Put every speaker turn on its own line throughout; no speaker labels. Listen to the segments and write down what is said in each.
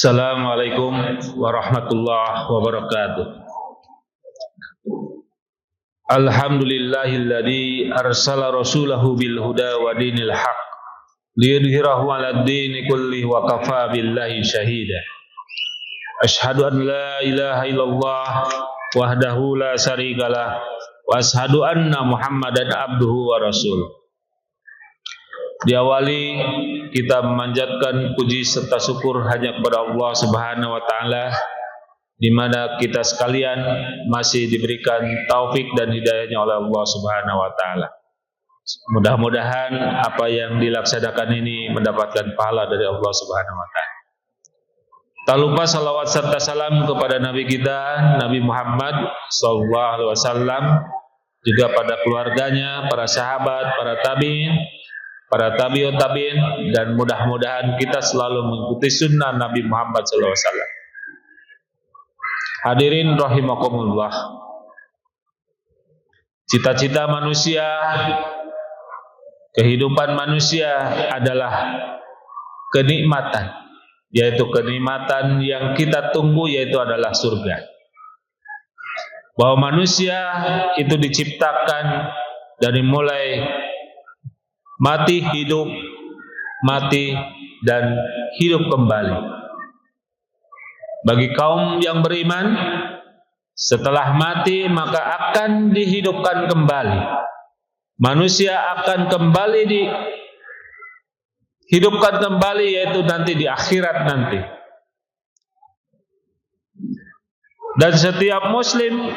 Assalamualaikum warahmatullahi wabarakatuh. Alhamdulillahilladzi arsala rasulahu bil huda wa dinil haq liyudhhirahu 'alad dini kullihi wa kafa billahi shahida. Asyhadu an la ilaha illallah wahdahu la syarikalah wa asyhadu anna Muhammadan abduhu wa rasuluh. Diawali kita memanjatkan puji serta syukur hanya kepada Allah Subhanahu wa taala, di mana kita sekalian masih diberikan taufik dan hidayahnya oleh Allah Subhanahu wa taala. Mudah-mudahan apa yang dilaksanakan ini mendapatkan pahala dari Allah Subhanahu wa taala. Tak lupa salawat serta salam kepada Nabi kita, Nabi Muhammad sallallahu alaihi wasallam, juga pada keluarganya, para sahabat, para tabi'in, para tabi'ut tabi'in, dan mudah-mudahan kita selalu mengikuti sunnah Nabi Muhammad SAW. Hadirin rahimakumullah. Cita-cita manusia, kehidupan manusia adalah kenikmatan, yaitu kenikmatan yang kita tunggu, yaitu adalah surga. Bahwa manusia itu diciptakan dari mulai mati, hidup, mati, dan hidup kembali. Bagi kaum yang beriman, setelah mati maka akan dihidupkan kembali. Manusia akan kembali dihidupkan kembali, yaitu nanti di akhirat nanti. Dan setiap muslim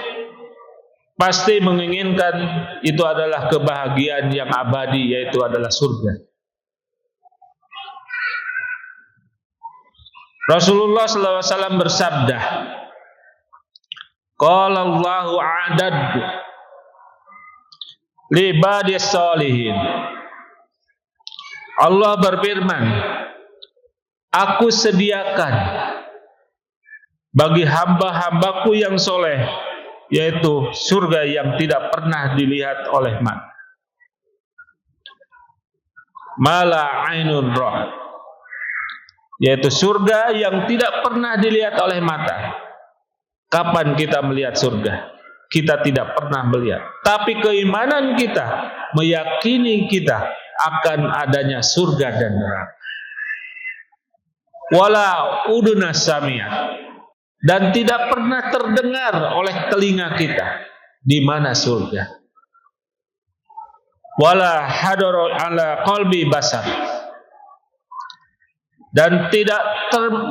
pasti menginginkan itu adalah kebahagiaan yang abadi, yaitu adalah surga. Rasulullah SAW bersabda, qala Allahu a'dad li ibadis sholihin. Allah berfirman, aku sediakan bagi hamba-hambaku yang soleh, yaitu surga yang tidak pernah dilihat oleh mata, mala ainun ra'at, yaitu surga yang tidak pernah dilihat oleh mata. Kapan kita melihat surga? Kita tidak pernah melihat, tapi keimanan kita meyakini kita akan adanya surga dan neraka. Wala uduna sami'at, dan tidak pernah terdengar oleh telinga kita di mana surga. Wala hadara ala qalbi basar, dan tidak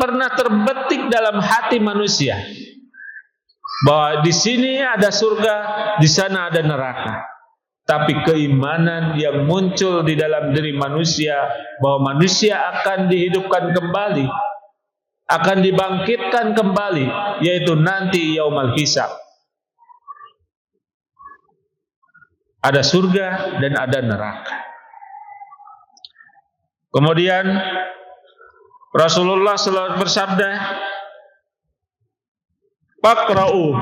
pernah terbetik dalam hati manusia bahwa di sini ada surga, di sana ada neraka. Tapi keimanan yang muncul di dalam diri manusia bahwa manusia akan dihidupkan kembali, akan dibangkitkan kembali, yaitu nanti yaumul hisab. Ada surga dan ada neraka. Kemudian Rasulullah SAW bersabda, faqra'u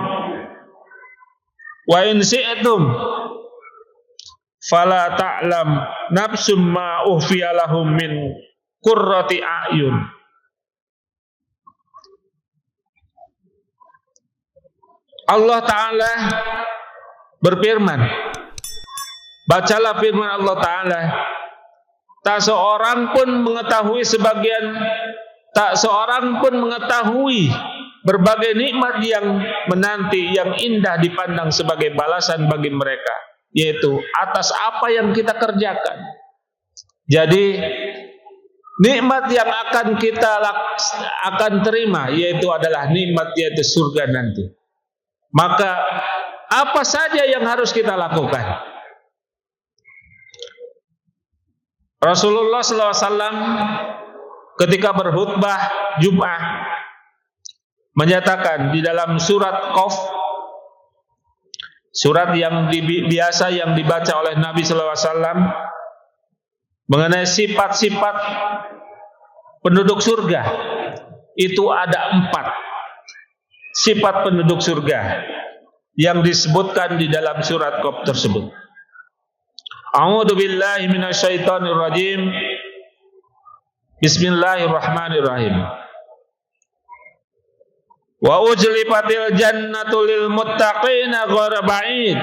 wa in syi'tum fala ta'lam nafsum ma uhfiya lahum min qurrati a'yun. Allah Ta'ala berfirman, bacalah firman Allah Ta'ala, tak seorang pun mengetahui berbagai nikmat yang menanti, yang indah dipandang sebagai balasan bagi mereka, yaitu atas apa yang kita kerjakan. Jadi nikmat yang akan kita terima, yaitu adalah nikmat, yaitu surga nanti. Maka apa saja yang harus kita lakukan? Rasulullah SAW ketika berkhutbah Jum'ah menyatakan di dalam surat Qaf, surat yang biasa yang dibaca oleh Nabi SAW, mengenai sifat-sifat penduduk surga. Itu ada 4 sifat penduduk surga yang disebutkan di dalam surat Qaf tersebut. A'udzu billahi minasyaitonir rajim. Bismillahirrahmanirrahim. Wa ujlifatil jannatu lil muttaqina ghairu ba'id.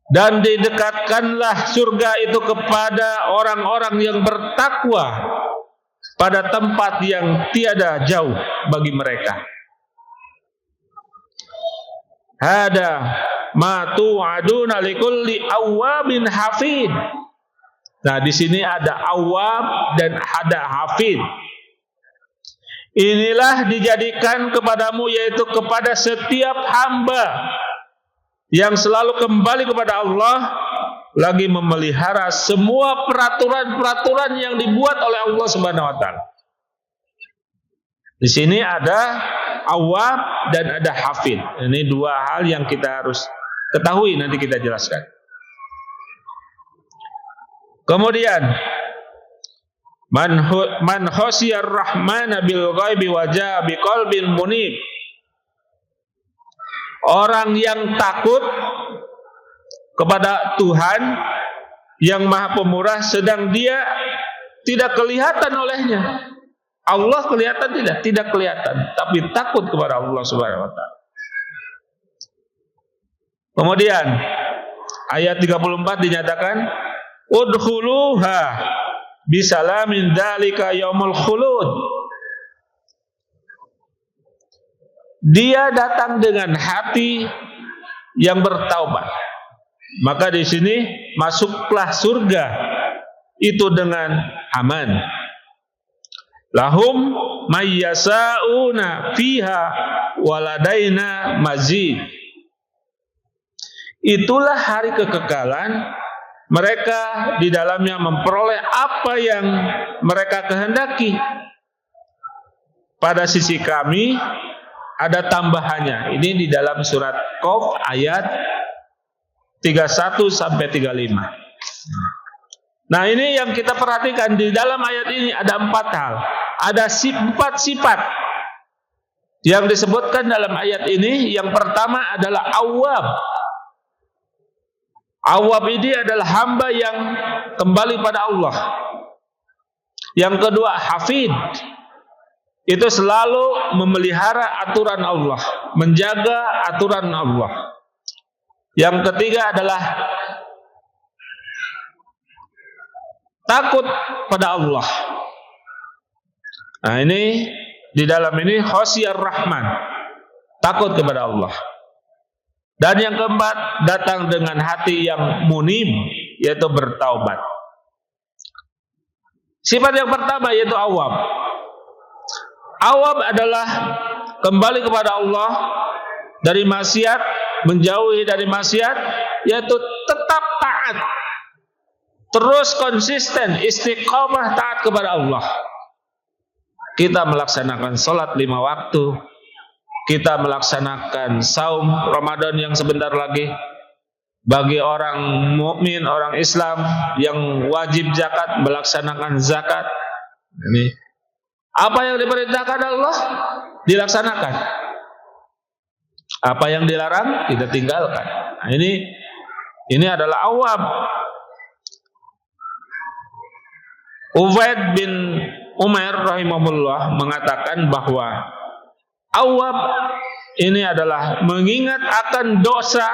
Dan didekatkanlah surga itu kepada orang-orang yang bertakwa pada tempat yang tiada jauh bagi mereka. Hada ma tu'aduna likulli awwabin hafid. Nah, di sini ada awwab dan ada hafid. Inilah dijadikan kepadamu, yaitu kepada setiap hamba yang selalu kembali kepada Allah, lagi memelihara semua peraturan-peraturan yang dibuat oleh Allah Subhanahu wa taala. Di sini ada awwab dan ada hafid. Ini dua hal yang kita harus ketahui, nanti kita jelaskan. Kemudian man khasiyar rahmana bil ghaibi wa jaa biqalbin munib. Orang yang takut kepada Tuhan yang Maha Pemurah sedang dia tidak kelihatan olehnya. Allah kelihatan tidak kelihatan, tapi takut kepada Allah Subhanahu wa taala. Kemudian ayat 34 dinyatakan udkhuluha bisalamin dzalika yaumul khulud. Dia datang dengan hati yang bertaubat. Maka di sini masuklah surga itu dengan aman. Lahum mayyasa'una fiha waladaina mazid. Itulah hari kekekalan. Mereka di dalamnya memperoleh apa yang mereka kehendaki. Pada sisi kami ada tambahannya. Ini di dalam surat Qaf ayat 31 sampai 35. Nah, ini yang kita perhatikan di dalam ayat ini ada 4 hal. Ada 4 sifat yang disebutkan dalam ayat ini. Yang pertama adalah awwab. Awwab ini adalah hamba yang kembali pada Allah. Yang kedua hafid. Itu selalu memelihara aturan Allah, menjaga aturan Allah. Yang ketiga adalah takut pada Allah. Nah, ini di dalam ini khasiyar rahman, takut kepada Allah. Dan yang keempat, datang dengan hati yang munib, yaitu bertaubat. Sifat yang pertama yaitu awab. Awab adalah kembali kepada Allah dari maksiat, menjauhi dari maksiat, yaitu tetap taat, terus konsisten, istiqamah taat kepada Allah. Kita melaksanakan sholat 5 waktu, kita melaksanakan saum Ramadan yang sebentar lagi. Bagi orang mukmin, orang Islam yang wajib zakat, melaksanakan zakat. Ini apa yang diperintahkan Allah dilaksanakan. Apa yang dilarang tidak tinggalkan. Nah, ini adalah awab. Ubaid bin Umair rahimahullah mengatakan bahwa awab ini adalah mengingat akan dosa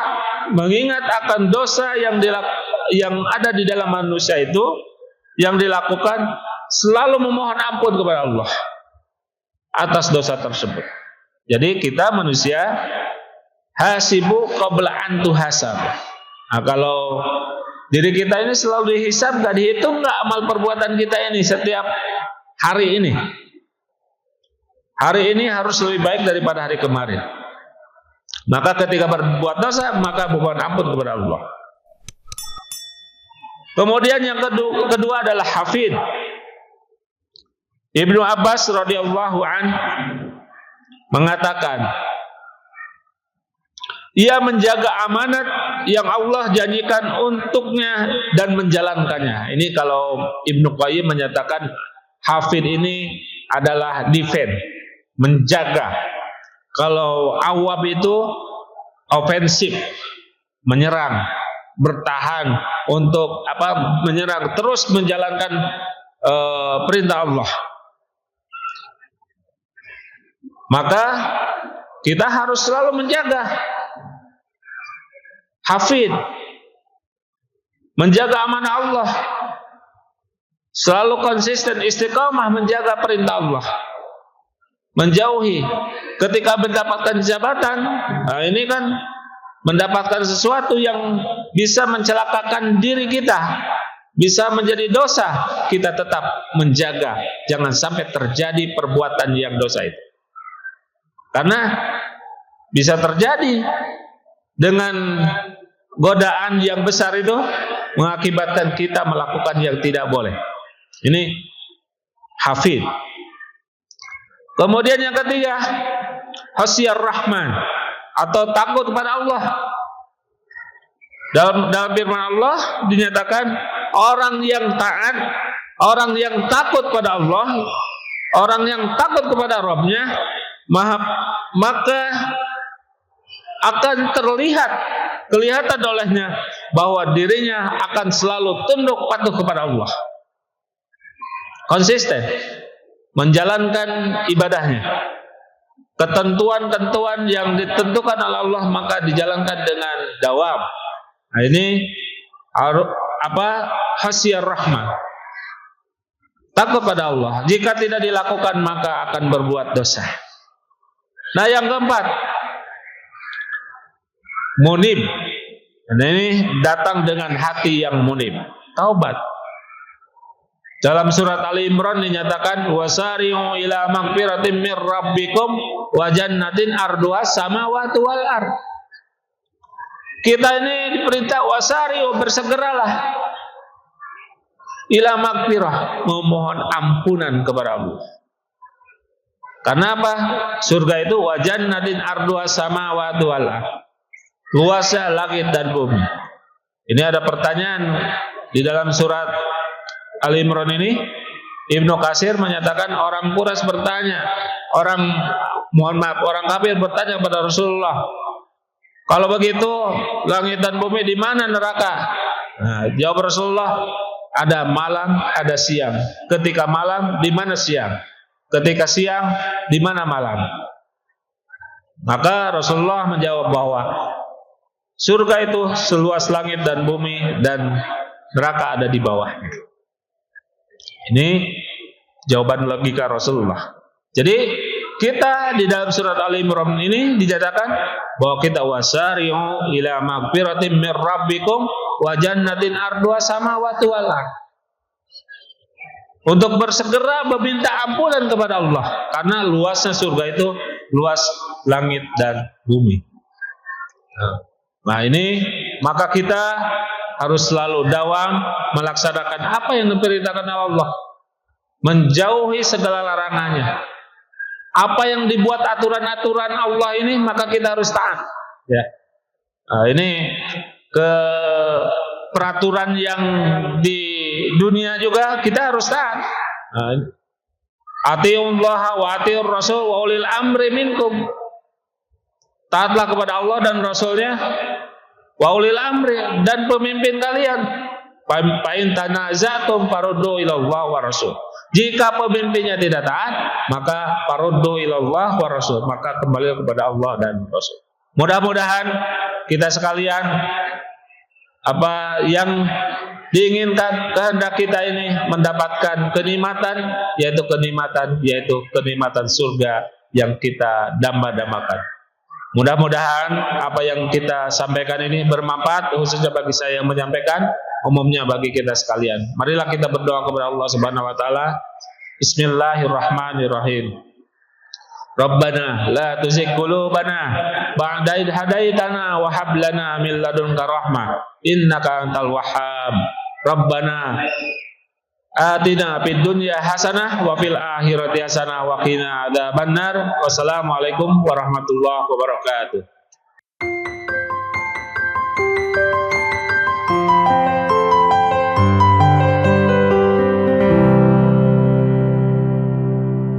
yang ada di dalam manusia itu, yang dilakukan, selalu memohon ampun kepada Allah atas dosa tersebut. Jadi kita manusia hasibu qabla an tuhasab. Nah, kalau diri kita ini selalu dihisab, gak dihitung gak amal perbuatan kita ini setiap hari ini. Hari ini harus lebih baik daripada hari kemarin. Maka ketika berbuat dosa, maka mohon ampun kepada Allah. Kemudian yang kedua adalah hafid. Ibnu Abbas radhiyallahu an mengatakan, ia menjaga amanat yang Allah janjikan untuknya dan menjalankannya. Ini kalau Ibnu Qayyim menyatakan hafid ini adalah defend, menjaga. Kalau awab itu ofensif, menyerang, bertahan untuk menyerang, terus menjalankan perintah Allah. Maka kita harus selalu menjaga hafid, menjaga amanah Allah, selalu konsisten istiqamah menjaga perintah Allah, menjauhi ketika mendapatkan jabatan. Nah, ini kan mendapatkan sesuatu yang bisa mencelakakan diri kita, bisa menjadi dosa, kita tetap menjaga jangan sampai terjadi perbuatan yang dosa itu. Karena bisa terjadi dengan godaan yang besar itu mengakibatkan kita melakukan yang tidak boleh. Ini hafid. Kemudian yang ketiga, khasyar rahman atau takut kepada Allah. Dalam firman Allah dinyatakan orang yang taat, orang yang takut pada Allah, orang yang takut kepada Rabb-nya, maka akan kelihatan olehnya bahwa dirinya akan selalu tunduk patuh kepada Allah, konsisten menjalankan ibadahnya, ketentuan-ketentuan yang ditentukan oleh Allah maka dijalankan dengan dawam. Nah, ini khasyar rahman, takut pada Allah. Jika tidak dilakukan maka akan berbuat dosa. Nah, yang keempat, munib. Nah, ini datang dengan hati yang munib, taubat. Dalam surat Ali Imran dinyatakan wasari'u ila maghfiratin mir rabbikum wa jannatin arduhas samawati wal ard. Kita ini diperintah wasari'u, bersegeralah ila maghfirah, memohon ampunan kepada Allah. Karena apa? Surga itu wa jannatin arduhas samawati wal ard. Luasnya langit dan bumi. Ini ada pertanyaan di dalam surat Ali Imran ini. Ibnu Katsir menyatakan orang Quraisy bertanya, orang kafir bertanya kepada Rasulullah, kalau begitu langit dan bumi di mana neraka? Nah, jawab Rasulullah, ada malam, ada siang. Ketika malam, di mana siang? Ketika siang, di mana malam? Maka Rasulullah menjawab bahwa surga itu seluas langit dan bumi dan neraka ada di bawahnya. Ini jawaban logika Rasulullah. Jadi kita di dalam surat Al-Imran ini dinyatakan bahwa kita wasari'u ila maghfiratin mir rabbikum wa jannatin arduhas samawati wal ard. Untuk bersegera meminta ampunan kepada Allah karena luasnya surga itu luas langit dan bumi. Nah, ini maka kita harus selalu dawam melaksanakan apa yang diperintahkan oleh Allah, menjauhi segala larangannya. Apa yang dibuat aturan-aturan Allah ini maka kita harus taat. Ya. Nah, ini ke peraturan yang di dunia juga kita harus taat. Atiullaha wa atiur rasul wa ulil amri minkum. Taatlah kepada Allah dan Rasulnya, wa ulil amri, dan pemimpin kalian. Fa in tanazatum faruddu ila Allah wa rasul. Jika pemimpinnya tidak taat, maka faruddu ila Allah wa rasul, maka kembali kepada Allah dan Rasul. Mudah-mudahan kita sekalian apa yang diinginkan, kehendak kita ini mendapatkan kenikmatan, yaitu kenikmatan surga yang kita damba-dambakan. Mudah-mudahan apa yang kita sampaikan ini bermanfaat, khususnya bagi saya yang menyampaikan, umumnya bagi kita sekalian. Marilah kita berdoa kepada Allah Subhanahu wa taala. Bismillahirrahmanirrahim. Rabbana la tuzigh qulubana ba'da idh hadaitana wa hab lana min ladunka rahmah innaka antal wahhab. Rabbana atina fid dunya hasanah wa fil akhirati hasanah wa qina adzabannar. Wassalamualaikum warahmatullahi wabarakatuh.